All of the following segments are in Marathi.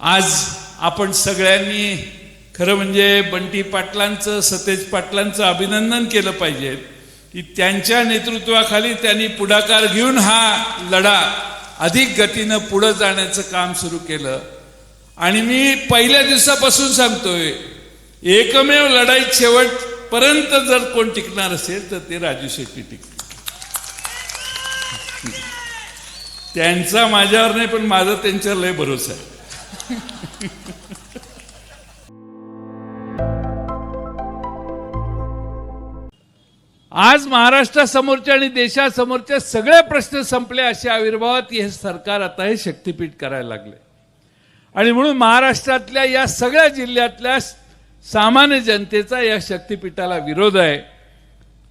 आज आपण सगळ्यांनी खरं म्हणजे बंटी पाटलांचं सतेज पाटलांचं अभिनंदन केलं पाहिजे की त्यांच्या नेतृत्वाखाली त्यांनी पुढाकार घेऊन हा लढा अधिक गतीनं पुढे जाण्याचं काम सुरू केलं। आणि मी पहिल्या दिवसापासून सांगतोय, एकमेव लढाईत शेवटपर्यंत जर कोण टिकणार असेल तर ते राजू शेट्टी टिकतील। त्यांचा माझ्यावर नाही पण माझा त्यांच्यावर लय भरोसा आहे। आज महाराष्ट्रासमोरच्या आणि देशासमोरच्या सगळे प्रश्न संपले अशा आविर्भावात हे सरकार आता हे शक्तीपीठ करायला लागले। आणि म्हणून महाराष्ट्रातल्या या सगळ्या जिल्ह्यातल्या सामान्य जनतेचा या शक्तीपीठाला विरोध आहे।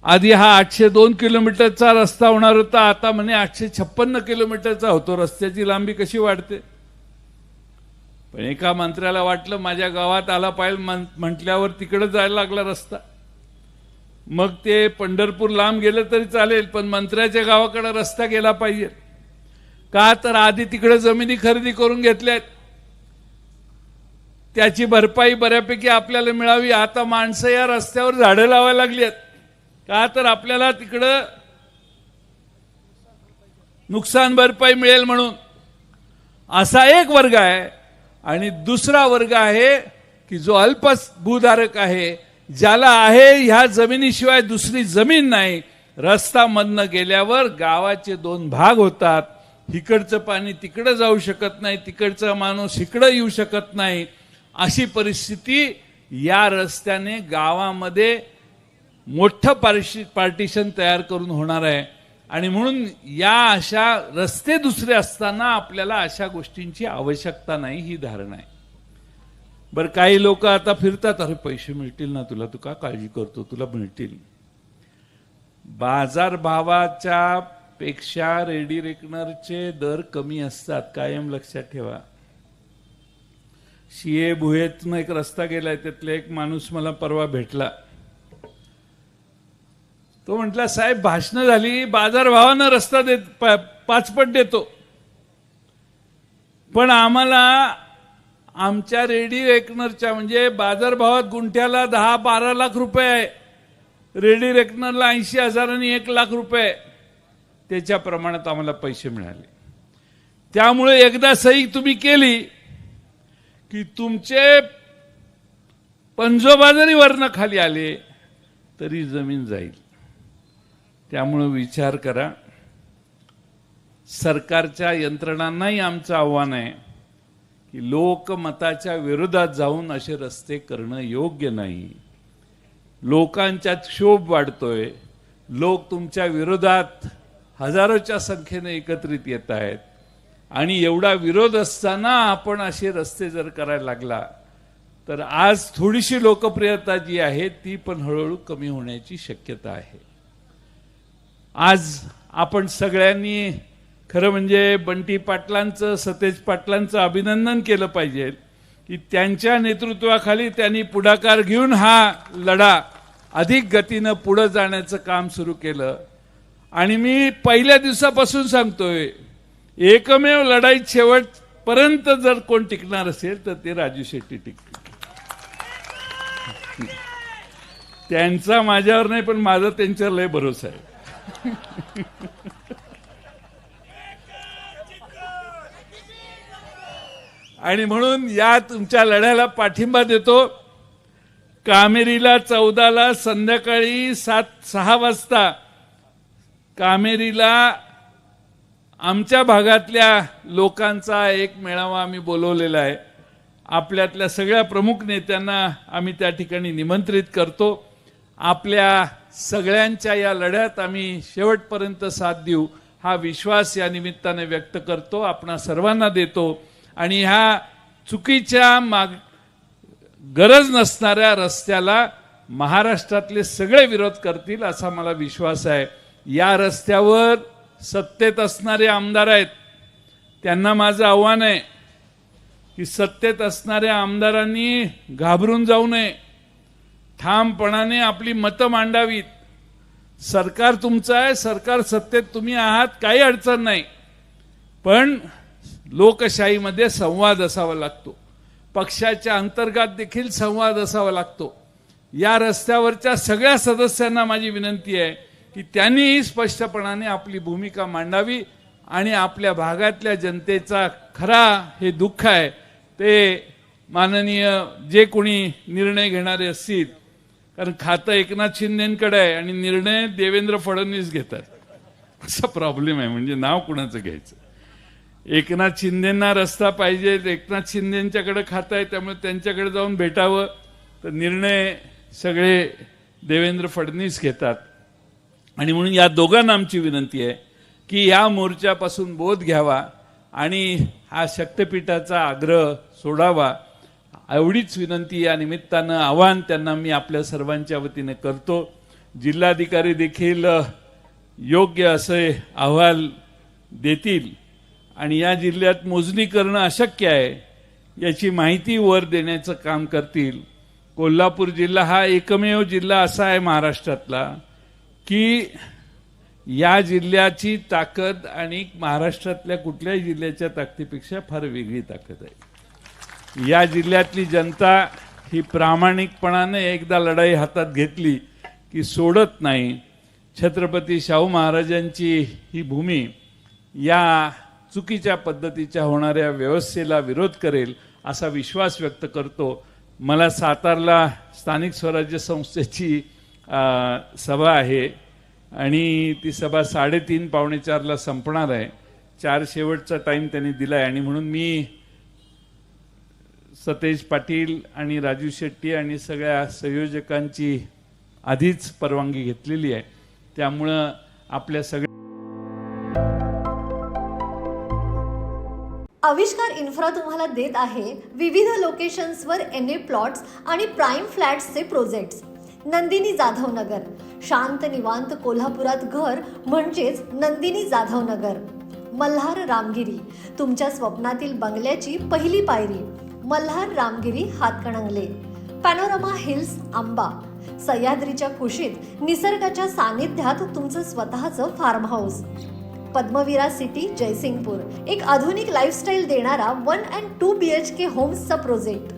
आधी हा 802 किलोमीटरचा रस्ता होणार होता, आता म्हणे 856 किलोमीटरचा होतो। रस्त्याची लांबी कशी वाढते? पण एका मंत्र्याला वाटलं माझ्या गावात आला पाहिजे, म्हटल्यावर तिकडे जायला लागला रस्ता। मग ते पंढरपूर लांब गेलं तरी चालेल, पण मंत्र्याच्या गावाकडे रस्ता गेला पाहिजे का? तर आधी तिकडे जमिनी खरेदी करून घेतल्यात, त्याची भरपाई बऱ्यापैकी आपल्याला मिळावी। आता माणसं या रस्त्यावर झाडं लावायला लागली आहेत का? तर आपल्याला तिकडं नुकसान भरपाई मिळेल म्हणून। असा एक वर्ग आहे। आणि दुसरा वर्ग आहे की जो अल्प भूधारक आहे, ज्याला आहे ह्या जमिनीशिवाय दुसरी जमीन नाही। रस्ता मधनं गेल्यावर गावाचे दोन भाग होतात, इकडचं पाणी तिकडे जाऊ शकत नाही, तिकडचा माणूस इकडे येऊ शकत नाही। अशी परिस्थिती या रस्त्याने गावामध्ये मोठं पार्टिशन तयार करून होणार आहे। आणि म्हणून या अशा रस्ते दुसरे असताना आपल्याला अशा गोष्टींची आवश्यकता नाही, ही धारणा आहे। बरं, काही लोक आता फिरतात, अरे पैसे मिळतील ना तुला, तू का काळजी करतो, तुला मिळतील। बाजार भावाच्या पेक्षा रेडी रेकनरचे दर कमी असतात, कायम लक्षात ठेवा। शिये भुयेतनं एक रस्ता गेलाय, त्यातला एक माणूस मला परवा भेटला। तो म्हटला, साहेब भाषणं झाली, बाजार भावानं रस्ता देत 5 पट देतो, पण आम्हाला आमच्या रेडी रेकनरच्या म्हणजे बाजार भावात गुंठ्याला 10-12 लाख रुपये आहे, रेडी रेकनरला 80,000 आणि 1 लाख रुपये, त्याच्या प्रमाणात आम्हाला पैसे मिळाले। त्यामुळे एकदा सही तुम्ही केली की तुमचे पंजोबा जरी वरनं खाली आले तरी जमीन जाईल। त्यामुळे विचार करा। सरकारच्या यंत्रणांनाही आमचं आव्हान आहे की लोकमताच्या विरोधात जाऊन असे रस्ते करणं योग्य नाही। लोकांच्यात क्षोभ वाढतोय, लोक तुमच्या विरोधात हजारोच्या संख्येने एकत्रित येत आहेत। आणि एवढा विरोध असताना आपण असे रस्ते जर करायला लागला तर आज थोडीशी लोकप्रियता जी आहे ती पण हळूहळू कमी होण्याची शक्यता आहे। आज आपण सगळ्यांनी खरं म्हणजे बंटी पाटलांचं सतेज पाटलांचं अभिनंदन केलं पाहिजे की त्यांच्या नेतृत्वाखाली त्यांनी पुढाकार घेऊन हा लढा अधिक गतीनं पुढे जाण्याचं काम सुरू केलं। आणि मी पहिल्या दिवसापासून सांगतोय, एकमेव लढाईत शेवटपर्यंत जर कोण टिकणार असेल तर ते राजू शेट्टी टिकतील। त्यांचा माझ्यावर नाही पण माझा त्यांच्यावर लय भरोसा आहे। आणि म्हणून या तुमच्या लढ्याला पाठिंबा देतो। कामेरीला 14ला संध्याकाळी 6 वाजता कामेरीला आमच्या भागातल्या लोकांचा एक मेळावा आम्ही बोलवलेला आहे। आपल्यातल्या सगळ्या प्रमुख नेत्यांना आम्ही त्या ठिकाणी निमंत्रित करतो। आपल्या सगळ्यांच्या या लढ्यात आम्ही शेवटपर्यंत साथ देऊ हा विश्वास या निमित्ताने व्यक्त करतो, आपणा सर्वांना देतो। आणि ह्या चुकीच्या गरज नसणाऱ्या रस्त्याला महाराष्ट्रातले सगळे विरोध करतील असा मला विश्वास आहे। या रस्त्यावर सत्तेत असणारे आमदार आहेत, त्यांना माझं आव्हान आहे की सत्तेत असणाऱ्या आमदारांनी घाबरून जाऊ नये, ठामपणाने आपली मतं मांडावीत। सरकार तुमचं आहे, सरकार सत्तेत तुम्ही आहात, काही अडचण नाही, पण लोकशाहीमध्ये संवाद असावा लागतो। पक्षाच्या अंतर्गत देखील संवाद असावा लागतो. या रस्त्यावरच्या सगळ्या सदस्यांना माझी विनंती आहे की त्यांनीही स्पष्टपणाने आपली भूमिका मांडावी आणि आपल्या भागातल्या जनतेचा खरा हे दुःख आहे ते माननीय जे कोणी निर्णय घेणारे असतील, कारण खातं एकनाथ शिंदेकडे आहे आणि निर्णय देवेंद्र फडणवीस घेतात, असा प्रॉब्लेम आहे. म्हणजे नाव कुणाचं घ्यायचं? एकनाथ शिंदेंना रस्ता पाहिजे, एकनाथ शिंदेंच्याकडे खातं आहे, त्यामुळे त्यांच्याकडे जाऊन भेटावं, तर निर्णय सगळे देवेंद्र फडणवीस घेतात. आणि म्हणून या दोघांना आमची विनंती आहे की या मोर्चापासून बोध घ्यावा आणि हा शक्तिपीठाचा आग्रह सोडावा. एवढीच विनंती या निमित्तानं आवाहन त्यांना मी आपल्या सर्वांच्या वतीने करतो. जिल्हाधिकारी देखील योग्य असे अहवाल देतील आणि या जिल्ह्यात मोजणी करणं अशक्य आहे याची माहिती वर देण्याचं काम करतील. कोल्हापूर जिल्हा हा एकमेव जिल्हा असा आहे महाराष्ट्रातला की या जिल्ह्याची ताकद आणि महाराष्ट्रातल्या कुठल्याही जिल्ह्याच्या ताकदीपेक्षा फार वेगळी ताकद आहे. या जिल्ह्यातली जनता ही प्रामाणिकपणाने एकदा लढाई हातात घेतली की सोडत नाही. छत्रपती शाहू महाराजांची ही भूमी या चुकीच्या पद्धतीच्या होणाऱ्या व्यवस्थेला विरोध करेल असा विश्वास व्यक्त करतो. मला सातारला स्थानिक स्वराज्य संस्थेची सभा आहे आणि ती सभा 3:30 पावणे 4ला संपणार आहे. 4 शेवटचा टाइम त्यांनी दिलाय आणि म्हणून मी सतेज पाटील आणि राजू शेट्टी आणि सगळ्या संयोजकांची आधीच परवानगी घेतलेली आहे. त्यामुळं आपल्या सगळ्या आविष्कार इन्फ्रा तुम्हाला देत आहे विविध लोकेशन्सवर NA प्लॉट्स आणि प्राईम फ्लॅट्सचे प्रोजेक्ट्स. नंदिनी जाधव नगर, शांत निवांत कोल्हापुरात घर म्हणजेच नंदिनी जाधव नगर. मल्हार रामगिरी, तुमच्या स्वप्नातील बंगल्याची पहिली पायरी. मल्हार रामगिरी हातकणंगले. पॅनोरमा हिल्स आंबा, सह्याद्रीच्या कुशीत निसर्गाच्या सानिध्यात तुमचं स्वतःचं farmhouse. Padmavira city Jaysingpur, एक आधुनिक लाईफस्टाईल देणारा 1 and 2 BHK होम्सचा प्रोजेक्ट.